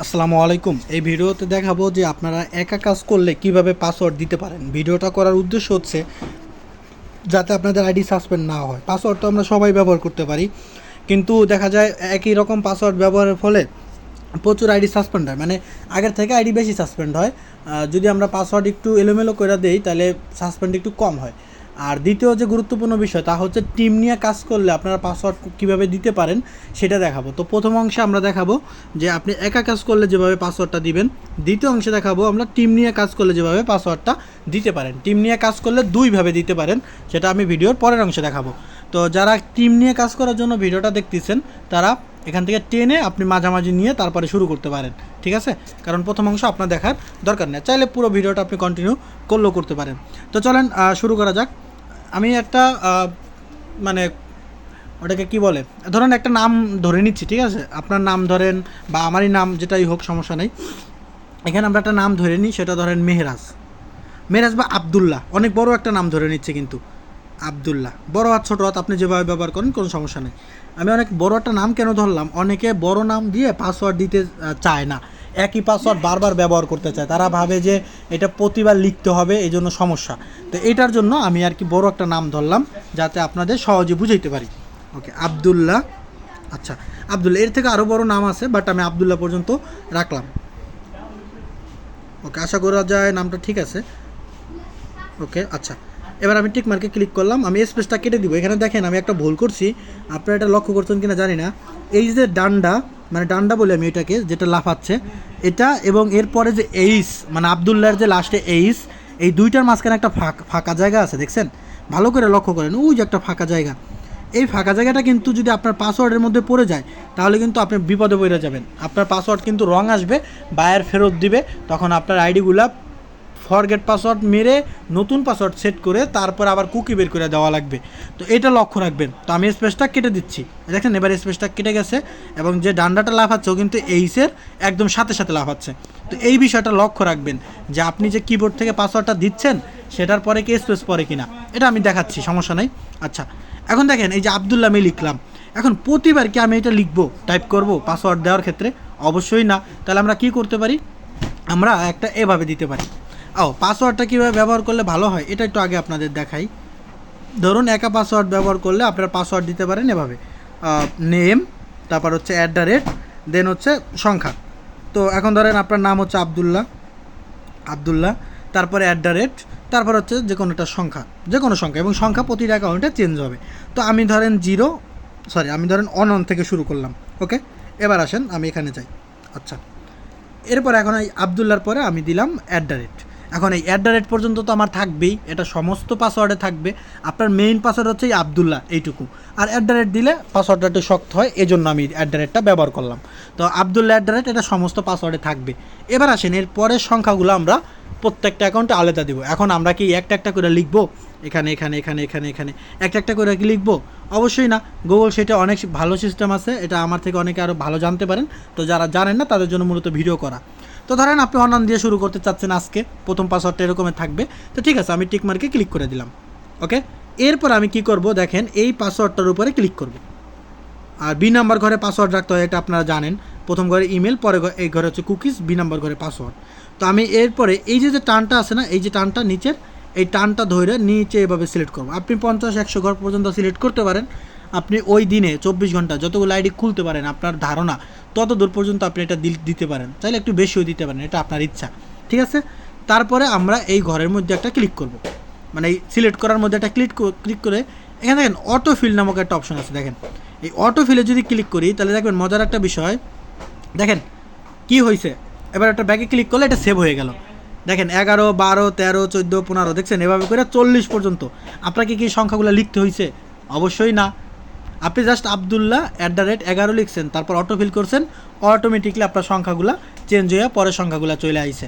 আসসালামু আলাইকুম। এই ভিডিওতে দেখাবো যে আপনারা একা কাজ করলে কিভাবে পাসওয়ার্ড দিতে পারেন। ভিডিওটা করার উদ্দেশ্য হচ্ছে যাতে আপনাদের আইডি সাসপেন্ড না হয়। পাসওয়ার্ড তো আমরা সবাই ব্যবহার করতে পারি, কিন্তু দেখা যায় একই রকম পাসওয়ার্ড ব্যবহারের ফলে প্রচুর আইডি সাসপেন্ড হয়, মানে আগের থেকে আইডি বেশি সাসপেন্ড হয়। যদি আমরা পাসওয়ার্ড একটু এলোমেলো করে দেই তাহলে সাসপেন্ড একটু কম হয়। আর দ্বিতীয় যে গুরুত্বপূর্ণ বিষয় তা হচ্ছে টিম নিয়ে কাজ করলে আপনারা পাসওয়ার্ড কীভাবে দিতে পারেন সেটা দেখাবো। তো প্রথম অংশে আমরা দেখাবো যে আপনি একা কাজ করলে যেভাবে পাসওয়ার্ডটা দিবেন। দ্বিতীয় অংশে দেখাবো আমরা টিম নিয়ে কাজ করলে যেভাবে পাসওয়ার্ডটা দিতে পারেন। টিম নিয়ে কাজ করলে দুইভাবে দিতে পারেন, সেটা আমি ভিডিওর পরের অংশে দেখাবো। তো যারা টিম নিয়ে কাজ করার জন্য ভিডিওটা দেখতেছেন তারা এখান থেকে টেনে আপনি মাঝামাঝি নিয়ে তারপরে শুরু করতে পারেন, ঠিক আছে? কারণ প্রথম অংশ আপনার দেখার দরকার নেই, চাইলে পুরো ভিডিওটা আপনি কন্টিনিউ করলেও করতে পারেন। তো চলেন শুরু করা যাক। আমি একটা মানে ওটাকে কি বলে, ধরেন একটা নাম ধরে নিচ্ছি, ঠিক আছে? আপনার নাম ধরেন বা আমারই নাম, যেটাই হোক সমস্যা নেই। এখানে আমরা একটা নাম ধরে নিই, সেটা ধরেন মেহরাজ বা আবদুল্লাহ। অনেক বড় একটা নাম ধরে নিচ্ছে, কিন্তু আবদুল্লাহ বড় হাত ছোটো হাত আপনি যেভাবে ব্যবহার করেন কোনো সমস্যা নেই। আমি অনেক বড় একটা নাম কেন ধরলাম, অনেকে বড় নাম দিয়ে পাসওয়ার্ড দিতে চায় না, একই পাসওয়ার্ড বারবার ব্যবহার করতে চায়। তারা ভাবে যে এটা প্রতিবার লিখতে হবে, এই জন্য সমস্যা। তো এটার জন্য আমি আর কি বড় একটা নাম ধরলাম, যাতে আপনাদের সহজে বুঝাইতে পারি। ওকে, আবদুল্লাহ। আচ্ছা, আবদুল্লাহ, এর থেকে আরও বড় নাম আছে, বাট আমি আবদুল্লাহ পর্যন্ত রাখলাম। ওকে, আশা করা যায় নামটা ঠিক আছে। ওকে, আচ্ছা, এবার আমি টিক মার্কে ক্লিক করলাম। আমি স্পেসটা কেটে দিব। এখানে দেখেন আমি একটা ভুল করছি, আপনারা এটা লক্ষ্য করছেন কিনা জানি না। এই যে ডান্ডা, মানে ডান্ডা বলে আমি এটাকে, যেটা লাফাচ্ছে এটা, এবং এরপরে যে এইস, মানে আবদুল্লাহর যে লাস্টে এইস, এই দুইটার মাঝখানে একটা ফাঁকা জায়গা আছে, দেখছেন? ভালো করে লক্ষ্য করেন, ওই যে একটা ফাঁকা জায়গা। এই ফাঁকা জায়গাটা কিন্তু যদি আপনার পাসওয়ার্ডের মধ্যে পড়ে যায় তাহলে কিন্তু আপনি বিপদে পড়ে যাবেন। আপনার পাসওয়ার্ড কিন্তু রং আসবে, বায়ার ফেরত দিবে, তখন আপনার আইডিগুলা ফরগেট পাসওয়ার্ড মেরে নতুন পাসওয়ার্ড সেট করে তারপর আবার কুকি বের করে দেওয়া লাগবে। তো এটা লক্ষ্য রাখবেন। তো আমি স্পেসটা কেটে দিচ্ছি, দেখেন এবার স্পেসটা কেটে গেছে, এবং যে ডান্ডাটা লাফাচ্ছে ও কিন্তু এইসের একদম সাথে সাথে লাফাচ্ছে। তো এই বিষয়টা লক্ষ্য রাখবেন যে আপনি যে কিবোর্ড থেকে পাসওয়ার্ডটা দিচ্ছেন সেটার পরে কি স্পেস পরে কিনা, এটা আমি দেখাচ্ছি, সমস্যা নেই। আচ্ছা, এখন দেখেন এই যে আবদুল্লাহ আমি লিখলাম, এখন প্রতিবার কি আমি এটা লিখবো, টাইপ করব পাসওয়ার্ড দেওয়ার ক্ষেত্রে? অবশ্যই না। তাহলে আমরা কি করতে পারি, আমরা একটা এভাবে দিতে পারি। পাসওয়ার্ডটা কীভাবে ব্যবহার করলে ভালো হয় এটা একটু আগে আপনাদের দেখাই। ধরুন একা পাসওয়ার্ড ব্যবহার করলে আপনার পাসওয়ার্ড দিতে পারেন এভাবে, নেম, তারপর হচ্ছে দেন হচ্ছে সংখ্যা। তো এখন ধরেন আপনার নাম হচ্ছে আবদুল্লাহ, তারপরে তারপর হচ্ছে যে কোনো একটা সংখ্যা, যে কোনো সংখ্যা, এবং সংখ্যা প্রতিটা অ্যাকাউন্টে চেঞ্জ হবে। তো আমি ধরেন আমি ধরেন অনন থেকে শুরু করলাম। ওকে, এবার আসেন আমি এখানে যাই। আচ্ছা, এরপর এখন এই আবদুল্লার পরে আমি দিলাম এখন এই পর্যন্ত তো আমার থাকবেই, এটা সমস্ত পাসওয়ার্ডে থাকবে। আপনার মেইন পাসওয়ার্ড হচ্ছে এই আবদুল্লাহ, এইটুকু। আর দিলে পাসওয়ার্ডটা একটু শক্ত হয়, এই জন্য আমি ব্যবহার করলাম। তো আবদুল্লাহ এটা সমস্ত পাসওয়ার্ডে থাকবে। এবার আসেন এর পরের সংখ্যাগুলো আমরা প্রত্যেকটা অ্যাকাউন্টে আলাদা দিব। এখন আমরা কি একটা একটা করে লিখবো, এখানে এখানে এখানে এখানে এখানে একটা একটা করে কি লিখবো? অবশ্যই না। গুগল সেটা অনেক ভালো সিস্টেম আছে, এটা আমার থেকে অনেকে আরও ভালো জানতে পারেন। তো যারা জানেন না তাদের জন্য মূলত ভিডিও করা। তো ধরেন আপনি অনলাইন দিয়ে শুরু করতে চাচ্ছেন, আজকে প্রথম পাসওয়ার্ডটা এরকমের থাকবে। তো ঠিক আছে, আমি টিক মার্কে ক্লিক করে দিলাম। ওকে, এরপর আমি কি করব, দেখেন এই পাসওয়ার্ডটার উপরে ক্লিক করব। আর বি নাম্বার ঘরে পাসওয়ার্ড রাখতে হয়, এটা আপনারা জানেন। প্রথম ঘরে ইমেল, পরে এই ঘরে হচ্ছে কুকিজ, বি নাম্বার ঘরে পাসওয়ার্ড। তো আমি এরপরে এই যে টানটা আছে না, এই যে টানটা নিচের, এই টানটা ধরে নিচে এভাবে সিলেক্ট করবো। আপনি 50-100 ঘর পর্যন্ত সিলেক্ট করতে পারেন। আপনি ওই দিনে 24 ঘন্টা যতগুলো আইডি খুলতে পারেন আপনার ধারণা, তত দূর পর্যন্ত আপনি এটা দিতে পারেন, চাইলে একটু বেশিও দিতে পারেন, এটা আপনার ইচ্ছা, ঠিক আছে? তারপরে আমরা এই ঘরের মধ্যে একটা ক্লিক করব, মানে এই সিলেক্ট করার মধ্যে একটা ক্লিক করে এখানে দেখেন অটো ফিল নামক একটা অপশন আছে। দেখেন এই অটো ফিলে যদি ক্লিক করি তাহলে দেখবেন মজার একটা বিষয়, দেখেন কি হয়েছে। এবার একটা ব্যাগে ক্লিক করলে এটা সেভ হয়ে গেল। দেখেন 11, 12, 13, 14, 15, দেখছেন? এভাবে করে 40 পর্যন্ত। আপনাকে কি সংখ্যাগুলো লিখতে হয়েছে? অবশ্যই না। আপনি জাস্ট আবদুল্লাহ @11 লিখছেন, তারপর অটোফিল করছেন, অটোমেটিকলি আপনার সংখ্যাগুলো চেঞ্জ হয়ে পরের সংখ্যাগুলো চলে আইছে,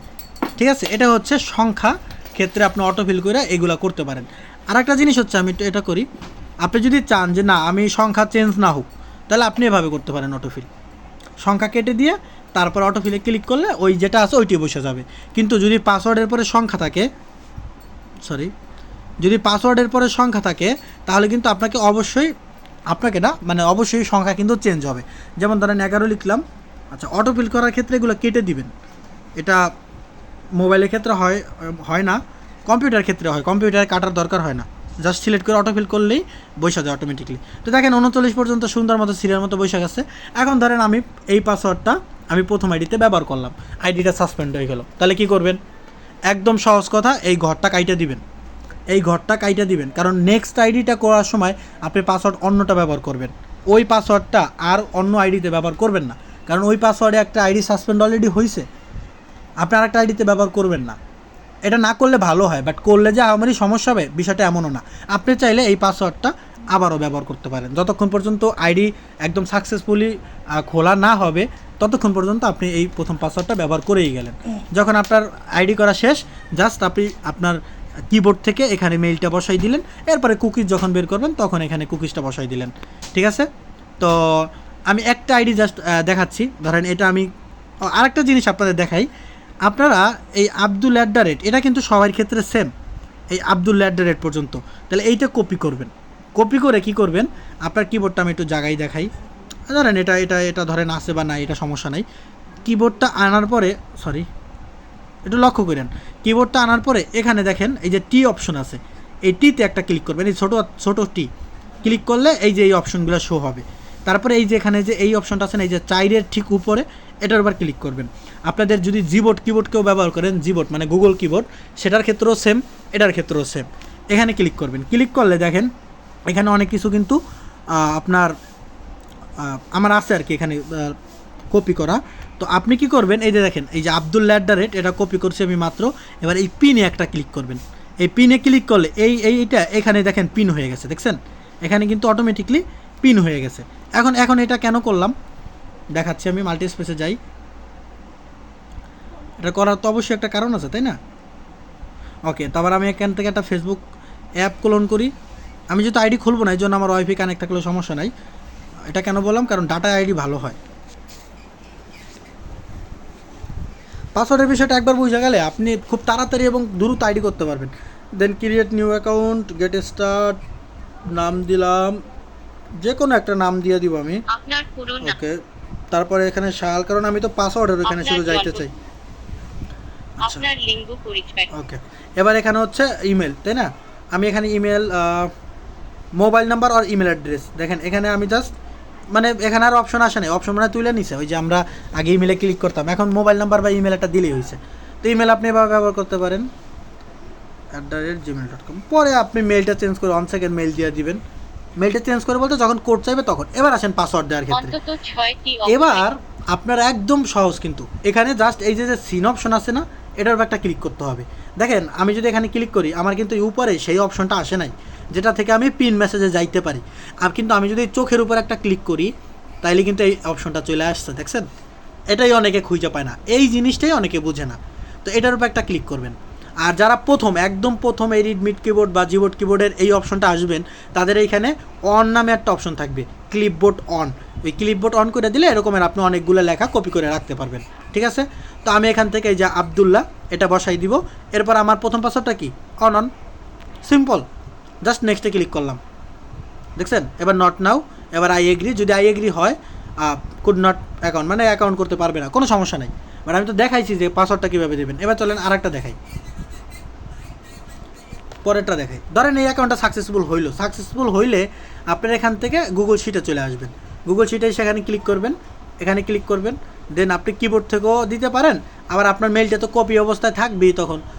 ঠিক আছে? এটা হচ্ছে সংখ্যা ক্ষেত্রে আপনি অটোফিল করে এগুলো করতে পারেন। আর একটা জিনিস হচ্ছে, আমি এটা করি, আপনি যদি চান যে না আমি সংখ্যা চেঞ্জ না হোক, তাহলে আপনি এভাবে করতে পারেন, অটোফিল, সংখ্যা কেটে দিয়ে তারপর অটোফিলে ক্লিক করলে ওই যেটা আছে ওইটি বসে যাবে। কিন্তু যদি পাসওয়ার্ডের পরে সংখ্যা থাকে, তাহলে কিন্তু অবশ্যই সংখ্যা কিন্তু চেঞ্জ হবে। যেমন ধরেন 11 লিখলাম, আচ্ছা, অটোফিল করার ক্ষেত্রে এগুলো কেটে দিবেন। এটা মোবাইলের ক্ষেত্রে হয় না, কম্পিউটার ক্ষেত্রে হয়, কম্পিউটারে কাটার দরকার হয় না, জাস্ট সিলেক্ট করে অটোফিল করলেই বসে যায় অটোমেটিকলি। তো দেখেন 39 পর্যন্ত সুন্দর মতো সিরিয়াল মতো বসে গেছে। এখন ধরেন আমি এই পাসওয়ার্ডটা আমি প্রথম আইডিতে ব্যবহার করলাম, আইডিটা সাসপেন্ড হয়ে গেল, তাহলে কি করবেন? একদম সহজ কথা, এই ঘরটা কাইটে দিবেন, এই ঘরটা কাইটে দিবেন, কারণ নেক্সট আইডিটা করার সময় আপনি পাসওয়ার্ড অন্যটা ব্যবহার করবেন, ওই পাসওয়ার্ডটা আর অন্য আইডিতে ব্যবহার করবেন না, কারণ ওই পাসওয়ার্ডে একটা আইডি সাসপেন্ড অলরেডি হয়েছে, আপনি আর একটা আইডিতে ব্যবহার করবেন না। এটা না করলে ভালো হয়, বাট করলে যে আমারই সমস্যা হবে বিষয়টা এমনও না। আপনি চাইলে এই পাসওয়ার্ডটা আবারও ব্যবহার করতে পারেন, যতক্ষণ পর্যন্ত আইডি একদম সাকসেসফুলি খোলা না হবে ততক্ষণ পর্যন্ত আপনি এই প্রথম পাসওয়ার্ডটা ব্যবহার করেই গেলেন। যখন আপনার আইডি করা শেষ, জাস্ট আপনি আপনার কিবোর্ড থেকে এখানে মেইলটা বসাই দিলেন, এরপরে কুকিজ যখন বের করবেন তখন এখানে কুকিজটা বসাই দিলেন। ঠিক আছে? তো আমি একটা আইডি জাস্ট দেখাচ্ছি, ধরেন এটা আমি আরেকটা জিনিস আপনাদের দেখাই। আপনারা এই আব্দুল @, এটা কিন্তু সবার ক্ষেত্রে সেম, এই আব্দুল @ পর্যন্ত। তাহলে এইটা কপি করবেন, কপি করে কি করবেন, আপনার কিবোর্ডটা আমি একটু জায়গায় দেখাই, ধরেন এটা এটা এটা ধরেন আছে বা নাই এটা সমস্যা নাই। কিবোর্ডটা আনার পরে, সরি একটু লক্ষ্য করেন, কিবোর্ডটা আনার পরে এখানে দেখেন এই যে টি অপশন আছে, এই টিতে একটা ক্লিক করবেন, এই ছোটো ছোটো টি ক্লিক করলে এই যে এই অপশনগুলো শো হবে। তারপরে এই যে এখানে যে এই অপশনটা আছে না, এই যে চাইরের ঠিক উপরে, এটার উপর ক্লিক করবেন। আপনাদের যদি কিবোর্ড কেউ ব্যবহার করেন, জিবোর্ড মানে গুগল কিবোর্ড, সেটার ক্ষেত্রেও সেম, এটার ক্ষেত্রেও সেম। এখানে ক্লিক করবেন, ক্লিক করলে দেখেন এখানে অনেক কিছু কিন্তু আপনার আমার আছে আর কি এখানে কপি করা। তো আপনি কি করবেন, এই যে দেখেন এই যে আব্দুল @, এটা কপি করছি আমি মাত্র। এবার এই পিনে একটা ক্লিক করবেন, এই পিনে ক্লিক করলে এইটা এখানে দেখেন পিন হয়ে গেছে, দেখছেন এখানে কিন্তু অটোমেটিকলি পিন হয়ে গেছে। এখন এটা কেন করলাম দেখাচ্ছি, আমি মাল্টি স্পেসে যাই। এটা করার তো অবশ্যই একটা কারণ আছে, তাই না? ওকে, তারপর আমি এখান থেকে একটা ফেসবুক অ্যাপ ক্লোন করি। আমি যেহেতু আইডি খুলবো না, এই জন্য আমার ওয়াইফাই কানেক্ট থাকলেও সমস্যা নাই। এটা কেন বললাম, কারণ ডাটা আইডি ভালো হয়। পাসওয়ার্ডের বিষয়টা একবার বুঝে গেলে আপনি খুব তাড়াতাড়ি এবং দ্রুত আইডি করতে পারবেন। Then create new account, get start, নাম দিলাম, যে কোনো একটা নাম দিয়ে দিব আমি। ওকে, তারপরে এখানে সাল, কারণ আমি তো পাসওয়ার্ডের এখানে শুধু যাইতে চাই। আপনার লিঙ্গ পরিচয়। ওকে, এবার এখানে হচ্ছে ইমেল, তাই না? আমি এখানে ইমেল, মোবাইল নাম্বার আর ইমেল অ্যাড্রেস, দেখেন এখানে আমি জাস্ট মানে এখানে আর অপশন আসে না, অপশন মানে তুলে নিছে, ওই যে আমরা আগে ইমেলে ক্লিক করতাম, এখন মোবাইল নাম্বার বা ইমেল একটা দিলেই হয়েছে। তো ইমেল আপনি এভাবে ব্যবহার করতে পারেন @gmail.com। পরে আপনি মেলটা চেঞ্জ করে 1 সেকেন্ড মেল দিয়ে দিবেন। মেলটা চেঞ্জ করে বলতে যখন কোড চাইবে তখন। এবার আসেন পাসওয়ার্ড দেওয়ার ক্ষেত্রে। এবার আপনার একদম সহজ, কিন্তু এখানে জাস্ট এই যে সিন অপশন আছে না, এটার উপর একটা ক্লিক করতে হবে। দেখেন আমি যদি এখানে ক্লিক করি, আমার কিন্তু উপরে সেই অপশনটা আসে নাই, যেটা থেকে আমি পিন মেসেজে যাইতে পারি। আর কিন্তু আমি যদি চোখের উপর একটা ক্লিক করি, তাইলে কিন্তু এই অপশনটা চলে আসছে, দেখছেন? এটাই অনেকে খুঁজে পায় না, এই জিনিসটাই অনেকে বুঝে না। তো এটার উপর একটা ক্লিক করবেন। আর যারা একদম প্রথম এই রিডমিট কিবোর্ড বা জিবোর্ড কিবোর্ডের এই অপশনটা আসবেন, তাদের এইখানে অন নামে একটা অপশন থাকবে, ক্লিপবোর্ড অন। ওই ক্লিপবোর্ড অন করে দিলে এরকমের আপনি অনেকগুলো লেখা কপি করে রাখতে পারবেন। ঠিক আছে? তো আমি এখান থেকে এই যে আবদুল্লাহ এটা বসাই দিব। এরপর আমার প্রথম পাসওয়ার্ডটা কি, অন সিম্পল, জাস্ট নেক্সটে ক্লিক করলাম, দেখছেন? এবার নট নাও, এবার আই এগ্রি। যদি আই এগ্রি হয়, কুড নট অ্যাকাউন্ট মানে অ্যাকাউন্ট করতে পারবে না, কোনো সমস্যা নেই। বাট আমি তো দেখাইছি যে পাসওয়ার্ডটা কীভাবে দেবেন। এবার চলেন আরেকটা দেখাই, পরেরটা দেখাই। ধরেন এই অ্যাকাউন্টটা সাকসেসফুল হইলে আপনার এখান থেকে গুগল শিটে চলে আসবেন। গুগল শিটে সেখানে ক্লিক করবেন, এখানে ক্লিক করবেন, দেন আপনি কিবোর্ড থেকেও দিতে পারেন। আবার আপনার মেইলটা তো কপি অবস্থায় থাকবেই,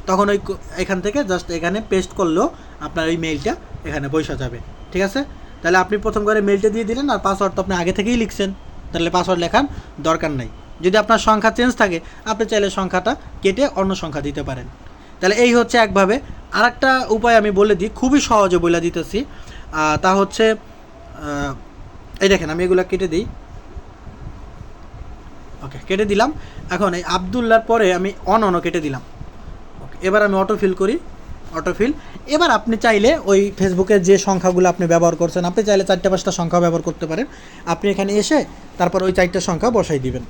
তখন ওই এখান থেকে জাস্ট এখানে পেস্ট করলেও আপনার ওই মেইলটা এখানে বসা যাবে। ঠিক আছে? তাহলে আপনি প্রথম করে মেইলটা দিয়ে দিলেন, আর পাসওয়ার্ড তো আপনি আগে থেকেই লিখছেন, তাহলে পাসওয়ার্ড লেখার দরকার নাই। যদি আপনার সংখ্যা চেঞ্জ থাকে, আপনি চাইলে সংখ্যাটা কেটে অন্য সংখ্যা দিতে পারেন। তাহলে এই হচ্ছে একভাবে। আরেকটা উপায় আমি বলে দিই, খুবই সহজে বলে দিতেছি, তা হচ্ছে এই দেখেন আমি এগুলো কেটে দিই। ওকে, কেটে দিলাম। এখন এই আবদুল্লার পরে আমি অনও কেটে দিলাম। ওকে, এবার আমি অটোফিল করি, অটোফিল। এবার আপনি চাইলে ওই ফেসবুকের যে সংখ্যাগুলো আপনি ব্যবহার করছেন, আপনি চাইলে 4-5টা সংখ্যা ব্যবহার করতে পারেন। আপনি এখানে এসে তারপর ওই 4টা সংখ্যা বসাই দিবেন।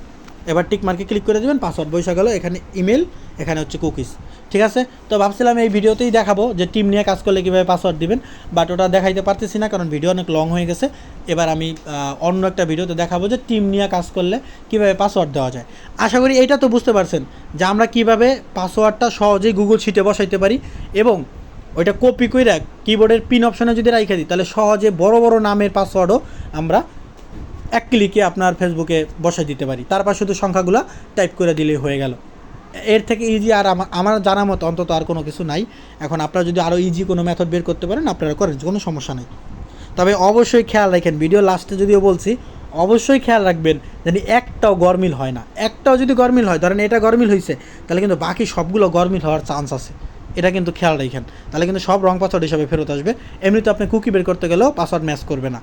এবার টিক মার্কে ক্লিক করে দেবেন, পাসওয়ার্ড বসে গেল, এখানে ইমেল, এখানে হচ্ছে কুকিজ। ঠিক আছে, তো ভাবছিলাম এই ভিডিওতেই দেখাবো যে টিম নিয়ে কাজ করলে কীভাবে পাসওয়ার্ড দিবেন, বাট ওটা দেখাইতে পারতেছি না কারণ ভিডিও অনেক লং হয়ে গেছে। এবার আমি অন্য একটা ভিডিওতে দেখাবো যে টিম নিয়ে কাজ করলে কীভাবে পাসওয়ার্ড দেওয়া যায়। আশা করি এইটা তো বুঝতে পারছেন যে আমরা কীভাবে পাসওয়ার্ডটা সহজেই গুগল শিটে বসাইতে পারি, এবং ওইটা কপি করে কিবোর্ডের পিন অপশনে যদি রাইখে দিই তাহলে সহজে বড় বড় নামের পাসওয়ার্ডও আমরা এক ক্লিকে আপনার ফেসবুকে বসাই দিতে পারি, তারপর শুধু সংখ্যাগুলো টাইপ করে দিলেই হয়ে গেল। এর থেকে ইজি আর আমার জানা মতো অন্তত আর কোনো কিছু নাই। এখন আপনারা যদি আরও ইজি কোনো মেথড বের করতে পারেন আপনারা করেন, কোনো সমস্যা নেই। তবে অবশ্যই খেয়াল রাখেন, ভিডিও লাস্টে যদিও বলছি, অবশ্যই খেয়াল রাখবেন যেন একটাও গরমিল হয় না। একটাও যদি গরমিল হয়, ধরেন এটা গরমিল হয়েছে, তাহলে কিন্তু বাকি সবগুলো গরমিল হওয়ার চান্স আছে, এটা কিন্তু খেয়াল রাখেন। তাহলে কিন্তু সব রং পাসওয়ার্ড হিসাবে ফেরত আসবে। এমনিতে আপনি কুকি বের করতে গেলেও পাসওয়ার্ড ম্যাচ করবে না।